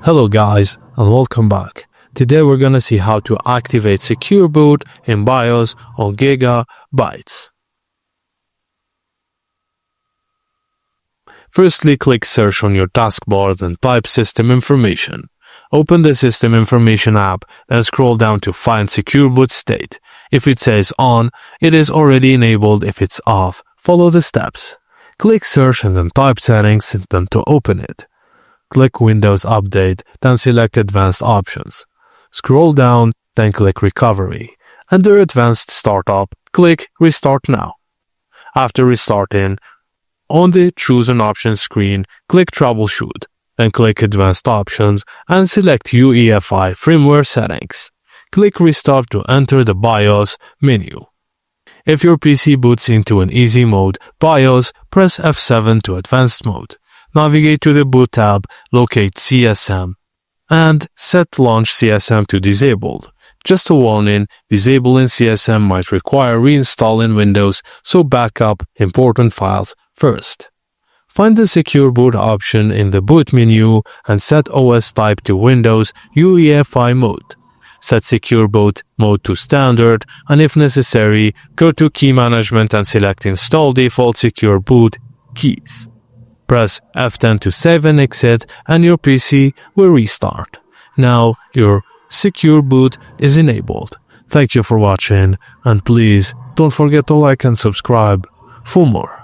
Hello guys and welcome back. Today we're gonna see how to activate Secure Boot in BIOS on Gigabyte. Firstly, click Search on your taskbar, then type System Information. Open the System Information app, then scroll down to find Secure Boot state. If it says on, it is already enabled. If it's off, follow the steps. Click Search and then type Settings, then to open it. Click Windows Update, then select Advanced Options. Scroll down, then click Recovery. Under Advanced Startup, click Restart Now. After restarting, on the Choose an Option screen, click Troubleshoot, then click Advanced Options and select UEFI Firmware Settings. Click Restart to enter the BIOS menu. If your PC boots into an easy mode, BIOS, press F7 to Advanced Mode. Navigate to the Boot tab, locate CSM, and set Launch CSM to Disabled. Just a warning, disabling CSM might require reinstalling Windows, so back up important files first. Find the Secure Boot option in the Boot menu and set OS type to Windows UEFI mode. Set Secure Boot mode to Standard, and if necessary, go to Key Management and select Install Default Secure Boot keys. Press F10 to save and exit, and your PC will restart. Now your Secure Boot is enabled. Thank you for watching, and please don't forget to like and subscribe for more.